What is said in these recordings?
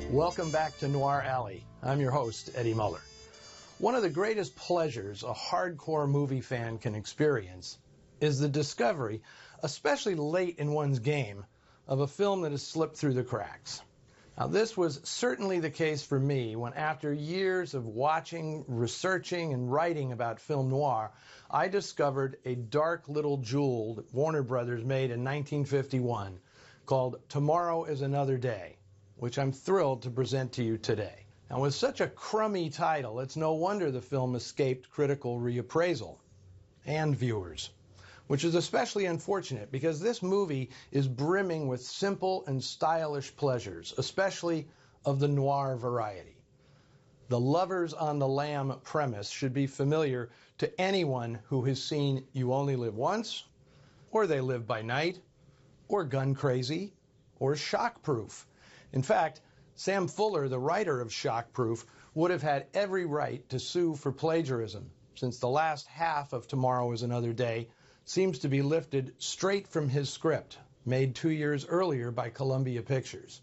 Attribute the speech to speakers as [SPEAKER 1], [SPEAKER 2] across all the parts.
[SPEAKER 1] Welcome back to Noir Alley. I'm your host, Eddie Muller. One of the greatest pleasures a hardcore movie fan can experience is the discovery, especially late in one's game, of a film that has slipped through the cracks. Now, this was certainly the case for me when, after years of watching, researching, and writing about film noir, I discovered a dark little jewel that Warner Brothers made in 1951 called Tomorrow is Another Day, which I'm thrilled to present to you today. Now, with such a crummy title, it's no wonder the film escaped critical reappraisal and viewers, which is especially unfortunate because this movie is brimming with simple and stylish pleasures, especially of the noir variety. The lovers on the lam premise should be familiar to anyone who has seen You Only Live Once, or They Live by Night, or Gun Crazy, or Shockproof. In fact, Sam Fuller, the writer of Shockproof, would have had every right to sue for plagiarism, since the last half of Tomorrow is Another Day seems to be lifted straight from his script, made 2 years earlier by Columbia Pictures.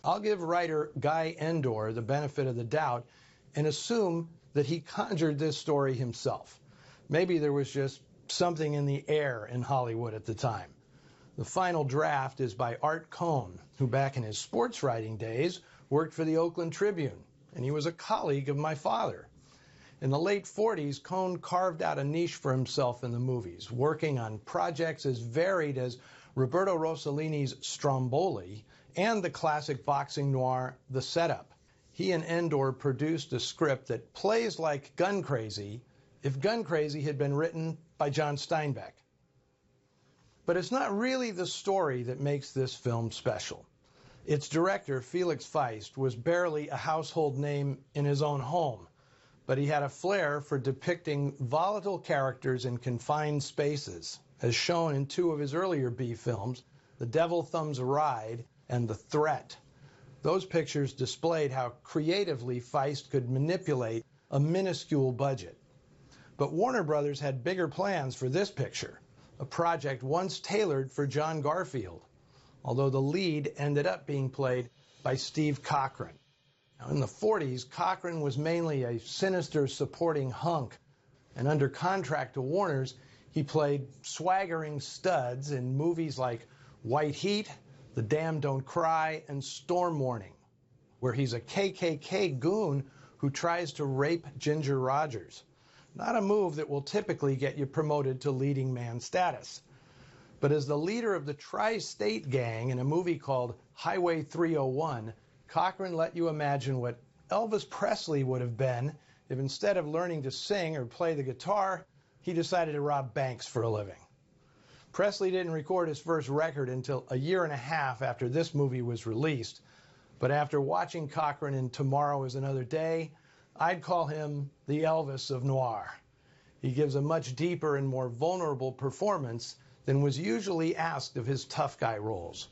[SPEAKER 1] I'll give writer Guy Endor the benefit of the doubt and assume that he conjured this story himself. Maybe there was just something in the air in Hollywood at the time. The final draft is by Art Cohn, who back in his sports writing days worked for the Oakland Tribune, and he was a colleague of my father. In the late 40s, Cohn carved out a niche for himself in the movies, working on projects as varied as Roberto Rossellini's Stromboli and the classic boxing noir The Setup. He and Endor produced a script that plays like Gun Crazy if Gun Crazy had been written by John Steinbeck. But it's not really the story that makes this film special. Its director, Felix Feist, was barely a household name in his own home, but he had a flair for depicting volatile characters in confined spaces, as shown in two of his earlier B films, The Devil Thumbs a Ride and The Threat. Those pictures displayed how creatively Feist could manipulate a minuscule budget. But Warner Brothers had bigger plans for this picture, a project once tailored for John Garfield, although the lead ended up being played by Steve Cochran. Now, in the 40s, Cochran was mainly a sinister supporting hunk, and under contract to Warner's, he played swaggering studs in movies like White Heat, The Damned Don't Cry, and Storm Warning, where he's a KKK goon who tries to rape Ginger Rogers. Not a move that will typically get you promoted to leading man status. But as the leader of the Tri-State Gang in a movie called Highway 301, Cochran let you imagine what Elvis Presley would have been if instead of learning to sing or play the guitar, he decided to rob banks for a living. Presley didn't record his first record until a year and a half after this movie was released, but after watching Cochran in Tomorrow is Another Day, I'd call him the Elvis of noir. He gives a much deeper and more vulnerable performance than was usually asked of his tough guy roles.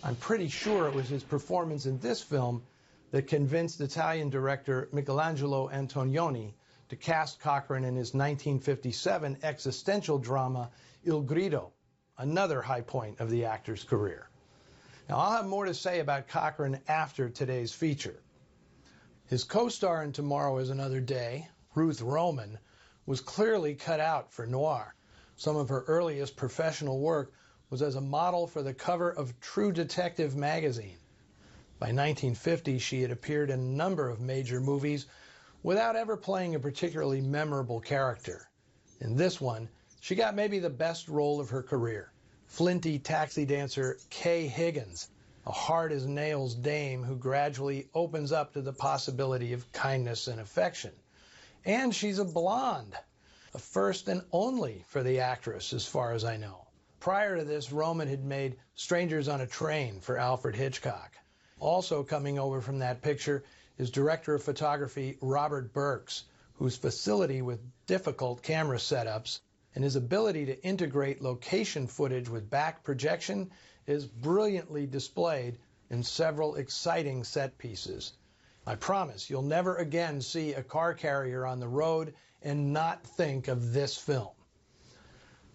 [SPEAKER 1] I'm pretty sure it was his performance in this film that convinced Italian director Michelangelo Antonioni to cast Cochran in his 1957 existential drama Il Grido, another high point of the actor's career. Now, I'll have more to say about Cochran after today's feature. His co-star in Tomorrow is Another Day, Ruth Roman, was clearly cut out for noir. Some of her earliest professional work was as a model for the cover of True Detective magazine. By 1950, she had appeared in a number of major movies without ever playing a particularly memorable character. In this one, she got maybe the best role of her career, flinty taxi dancer Kay Higgins, a hard-as-nails dame who gradually opens up to the possibility of kindness and affection. And she's a blonde, a first and only for the actress, as far as I know. Prior to this, Roman had made Strangers on a Train for Alfred Hitchcock. Also coming over from that picture is director of photography Robert Burks, whose facility with difficult camera setups and his ability to integrate location footage with back projection is brilliantly displayed in several exciting set pieces. I promise you'll never again see a car carrier on the road and not think of this film.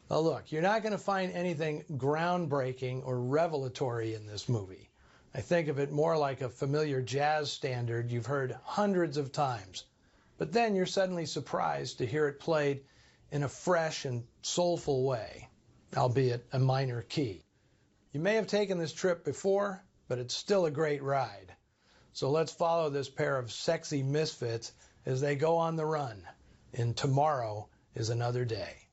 [SPEAKER 1] Now look, you're not going to find anything groundbreaking or revelatory in this movie. I think of it more like a familiar jazz standard you've heard hundreds of times, but then you're suddenly surprised to hear it played in a fresh and soulful way, albeit a minor key. You may have taken this trip before, but it's still a great ride. So let's follow this pair of sexy misfits as they go on the run in Tomorrow is Another Day.